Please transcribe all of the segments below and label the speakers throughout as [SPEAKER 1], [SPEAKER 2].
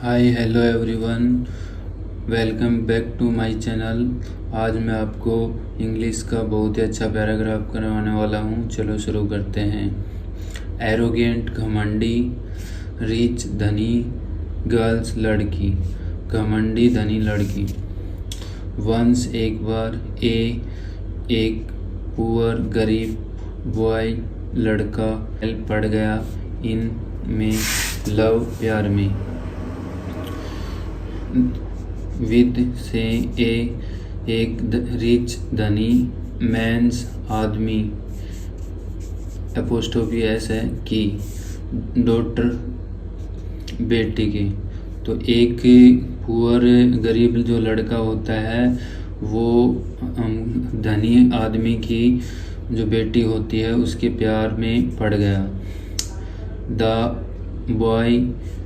[SPEAKER 1] Hi hello everyone, welcome back to my channel. आज मैं आपको इंग्लिश का बहुत ही अच्छा पैराग्राफ करवाने वाला हूँ। चलो शुरू करते हैं। एरोगेंट घमंडी, रिच धनी, गर्ल्स लड़की, घमंडी धनी लड़की। वंस एक बार, एक पुअर गरीब, बॉय लड़का, पड़ गया, इन में लव प्यार में, विद से एक रिच धनी, मैंस आदमी, एपोस्ट्रोफी एस है की, डॉटर बेटी की। तो एक पुअर गरीब जो लड़का होता है वो धनी आदमी की जो बेटी होती है उसके प्यार में पड़ गया। द बॉय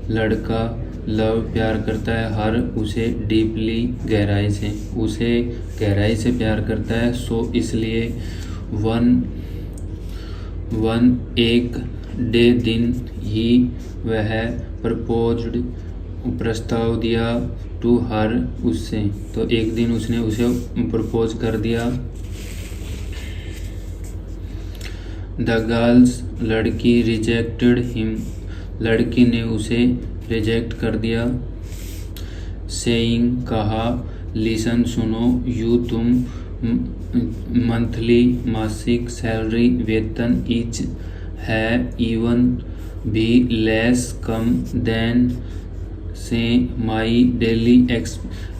[SPEAKER 1] लड़का, लव प्यार करता है, हर उसे डीपली गहराई से, उसे गहराई से प्यार करता है। सो इसलिए वन एक डे दिन ही वह प्रपोज्ड प्रस्ताव दिया, टू हर उससे। तो एक दिन उसने उसे प्रपोज कर दिया। द गर्ल्स लड़की रिजेक्टेड हिम, लड़की ने उसे रिजेक्ट कर दिया। सेइंग कहा, लिसन सुनो, यू तुम, मंथली मासिक, सैलरी वेतन, इच है, इवन भी, लेस कम देन से, माई डेली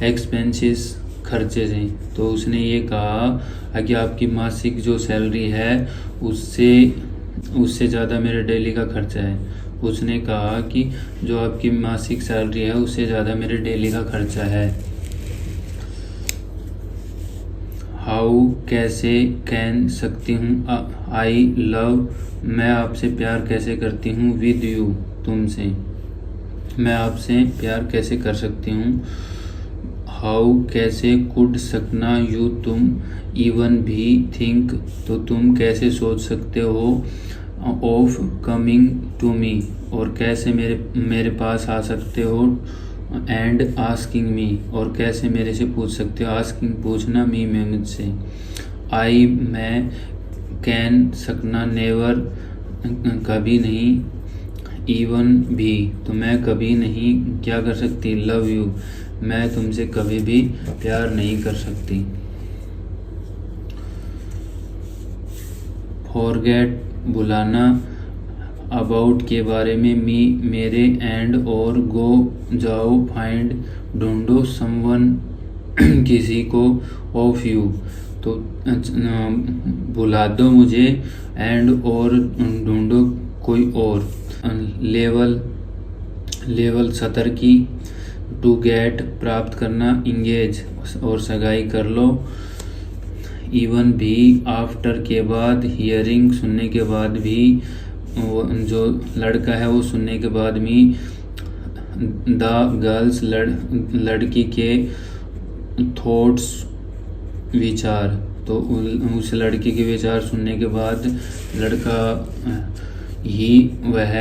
[SPEAKER 1] एक्सपेंसेस खर्चे से। तो उसने ये कहा कि आपकी मासिक जो सैलरी है उससे ज़्यादा मेरे डेली का खर्चा है। उसने कहा कि जो आपकी मासिक सैलरी है उससे ज़्यादा मेरे डेली का खर्चा है। हाउ कैसे, कैन सकती हूँ, आई लव मैं आपसे प्यार कैसे करती हूँ, विद यू तुमसे, मैं आपसे प्यार कैसे कर सकती हूँ। हाउ कैसे, कुड सकना, यू तुम, इवन भी, थिंक तो तुम कैसे सोच सकते हो, ऑफ कमिंग टू मी और कैसे मेरे पास आ सकते हो, एंड आस्किंग मी और कैसे मेरे से पूछ सकते हो, आस्किंग पूछना, मी में मुझसे, आई मैं, कैन सकना, नेवर कभी नहीं, इवन भी तो मैं कभी नहीं क्या कर सकती, लव यू मैं तुमसे कभी भी प्यार नहीं कर सकती। फॉरगेट भुलाना, अबाउट के बारे में, मी मेरे, एंड और, गो जाओ, फाइंड ढूंढो, समवन किसी को, ऑफ यू तो भुला दो मुझे, एंड और ढूंढो कोई और, लेवल सतर की, टू गेट प्राप्त करना, इंगेज और सगाई कर लो, इवन भी, आफ्टर के बाद, हियरिंग सुनने के बाद भी, जो लड़का है वो सुनने के बाद भी, द गर्ल्स लड़की के, थॉट्स विचार तो उस लड़की के विचार सुनने के बाद लड़का ही वह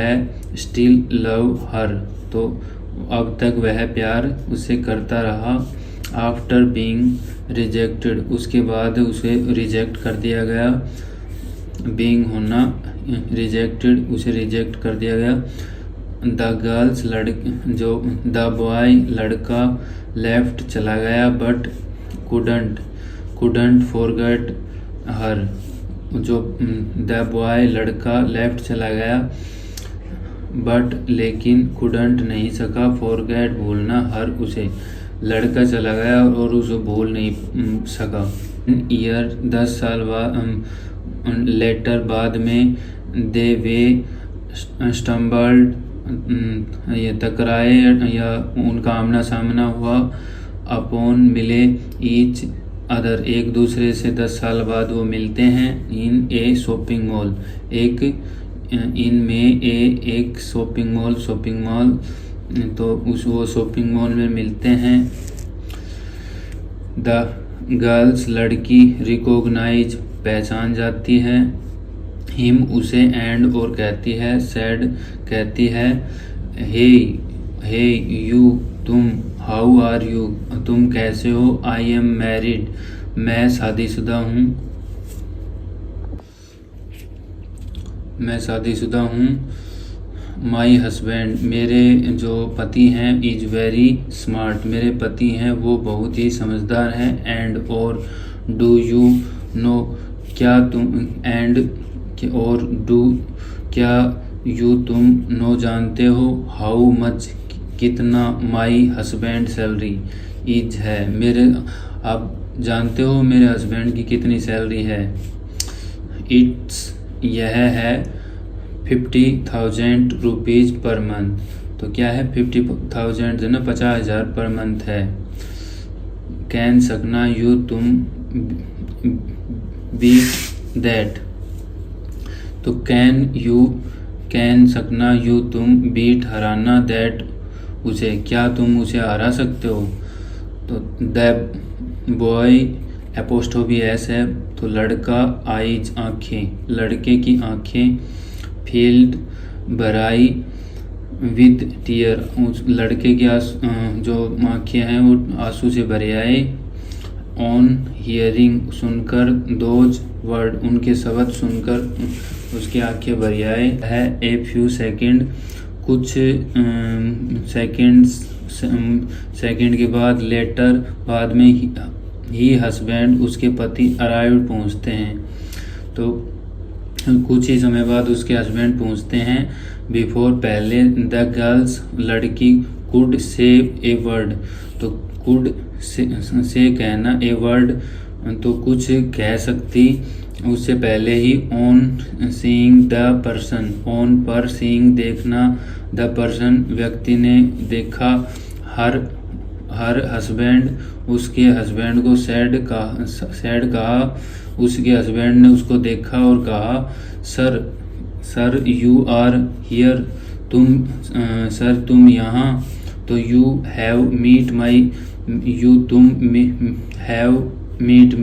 [SPEAKER 1] स्टिल लव हर तो अब तक वह प्यार उससे करता रहा। आफ्टर बीइंग रिजेक्टेड उसके बाद उसे रिजेक्ट कर दिया गया, बीइंग होना, रिजेक्टेड उसे रिजेक्ट कर दिया गया। द गर्ल्स द बॉय लड़का, लेफ्ट चला गया, बट कुडंट फॉरगेट हर, जो द बॉय लड़का लेफ्ट चला गया, बट लेकिन कुडंट नहीं सका, फॉरगेट भूलना, हर उसे, लड़का चला गया और उसे भूल नहीं सका। ईयर 10 साल बाद, लेटर बाद में, दे वे स्टम्बल्ड ये टकराए या उनका आमना सामना हुआ, अपॉन मिले, ईच अदर एक दूसरे से 10 साल बाद वो मिलते हैं, इन ए शॉपिंग मॉल इन में एक शॉपिंग मॉल तो वो शॉपिंग मॉल में मिलते हैं। द गर्ल्स लड़की, रिकॉग्नाइज पहचान जाती है, हिम उसे, एंड और कहती है, सैड कहती है, हे हे यू तुम, हाउ आर यू तुम कैसे हो, आई एम मैरिड मैं शादीशुदा हूँ, माई हस्बैंड मेरे जो पति हैं, इज वेरी स्मार्ट मेरे पति हैं वो बहुत ही समझदार हैं, एंड और डू यू नो क्या तुम, एंड और डू क्या यू तुम नो जानते हो, हाउ मच कितना, माई हस्बैंड सैलरी इज है मेरे, आप जानते हो मेरे हस्बैंड की कितनी सैलरी है, इट्स यह है 50,000 रुपीज़ पर मंथ। तो क्या है 50,000 जो ना 50,000 पर मंथ है। कैन सकना यू तुम बीट दैट, तो कैन सकना यू तुम बीट हराना दैट उसे, क्या तुम उसे हरा सकते हो। तो द बॉय एपोस्ट्रोफी एस है, तो लड़का, आईज आँखें, लड़के की आँखें, फील्ड भराई विद टीयर, उस लड़के की जो आँखें हैं वो आंसू से भरी आए, ऑन हियरिंग सुनकर, दोज वर्ड उनके शब्द सुनकर उसकी आंखें भरी आए है, ए फ्यू सेकंड कुछ सेकंड के बाद, लेटर बाद में ही हस्बैंड उसके पति अराइव्ड पहुंचते हैं, तो कुछ ही समय बाद उसके हस्बैंड पहुंचते हैं, बिफोर पहले, द गर्ल्स लड़की कुड से ए वर्ड, तो कुड से कहना, ए वर्ड तो कुछ कह सकती उससे पहले ही, on seeing the person, on पर सीइंग देखना, द पर्सन व्यक्ति ने देखा, हर हस्बैंड उसके हस्बैंड को सैड कहा, उसके हस्बैंड ने उसको देखा और कहा, sir you are here sir तुम यहाँ, तो you have meet my, you तुम हैव मीट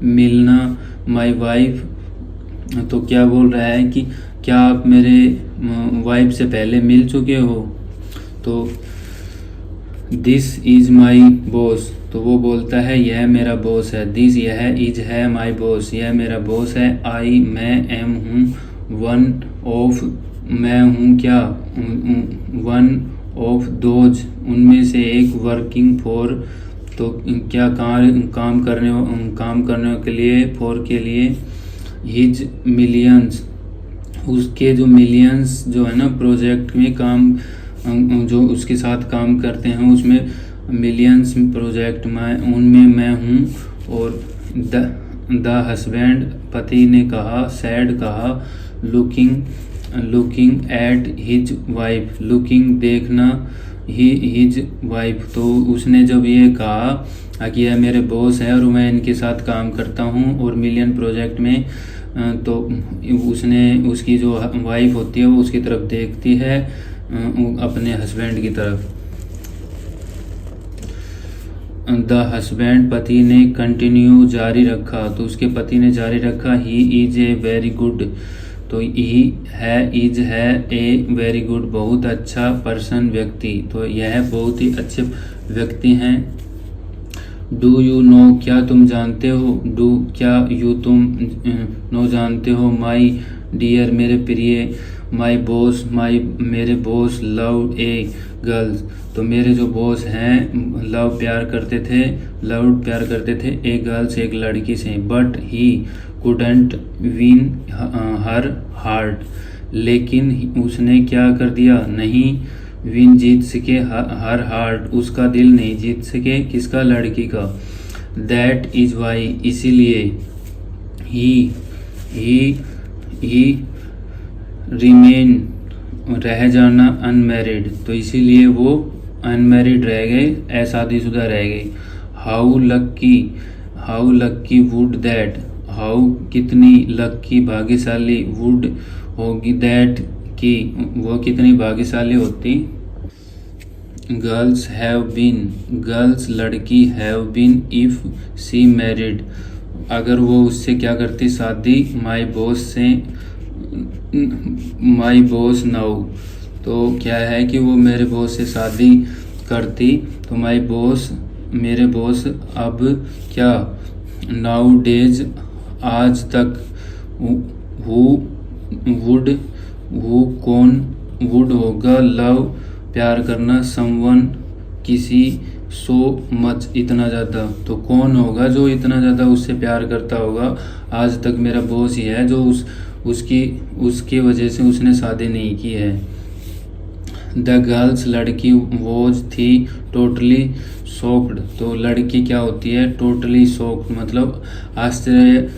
[SPEAKER 1] मिलना माई वाइफ, तो क्या बोल रहा है कि क्या आप मेरे वाइफ से पहले मिल चुके हो। तो दिस इज माई बॉस, तो वो बोलता है यह मेरा बॉस है, दिस यह इज है, माई बॉस यह मेरा बॉस है, आई मैं, एम हूँ, वन ऑफ मैं हूँ क्या, वन ऑफ दोज उनमें से एक, वर्किंग फॉर तो क्या काम करने के लिए, फॉर के लिए, हिज मिलियंस उसके जो मिलियंस जो है ना प्रोजेक्ट में काम जो उसके साथ काम करते हैं उसमें मिलियंस प्रोजेक्ट में उनमें मैं हूँ, और द हस्बैंड पति ने कहा, सैड कहा, looking at his wife, looking देखना, हिज वाइफ तो उसने जब ये कहा कि यह मेरे बॉस है और मैं इनके साथ काम करता हूँ और मिलियन प्रोजेक्ट में, तो उसने उसकी जो वाइफ होती है वो उसकी तरफ देखती है अपने हस्बैंड की तरफ। द हस्बैंड पति ने कंटिन्यू जारी रखा, तो उसके पति ने जारी रखा, he is a very good, तो ही है, इज है, ए वेरी गुड बहुत अच्छा, पर्सन व्यक्ति, तो यह बहुत ही अच्छे व्यक्ति हैं। डू यू नो क्या तुम जानते हो, डू क्या यू तुम नो जानते हो, माई डियर मेरे प्रिय, माई बॉस मेरे बॉस, लव ए गर्ल्स तो मेरे जो बॉस हैं लव प्यार करते थे ए गर्ल्स एक लड़की से, but he couldn't win her heart, लेकिन उसने क्या कर दिया, नहीं विन जीत सके हर हार्ट उसका दिल नहीं जीत सके, किसका, लड़की का। दैट इज वाई इसीलिए, ही रिमेन रह जाना, अनमैरिड तो इसीलिए वो अनमैरिड रह गए, शादीशुदा रह गए। How lucky would that, how कितनी, लक्की भाग्यशाली, वुड होगी, दैट की वो कितनी भाग्यशाली होती। गर्ल्स हैव बीन, गर्ल्स लड़की, have been if she married अगर वो उससे क्या करती, शादी, माई बॉस से, माई बॉस नाउ तो क्या है कि वो मेरे बॉस से शादी करती तो मेरे बॉस अब क्या नाउ डेज आज तक हु वुड वो कौन वुड होगा लव प्यार करना समवन किसी सो मच इतना ज़्यादा। तो कौन होगा जो इतना ज़्यादा उससे प्यार करता होगा। आज तक मेरा बॉस ही है जो उसकी वजह से उसने शादी नहीं की है। द गर्ल्स लड़की वॉज थी टोटली शॉक्ड। तो लड़की क्या होती है टोटली शॉक्ड मतलब आश्चर्य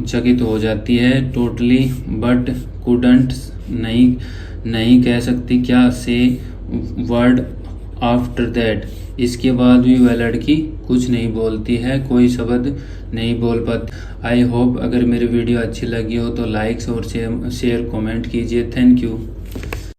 [SPEAKER 1] चकित हो जाती है। टोटली बट कुडंट नहीं कह सकती क्या से वर्ड आफ्टर दैट। इसके बाद भी वह लड़की कुछ नहीं बोलती है, कोई शब्द नहीं बोल पाती। आई होप अगर मेरी वीडियो अच्छी लगी हो तो लाइक्स और शेयर कमेंट कीजिए। Thank you.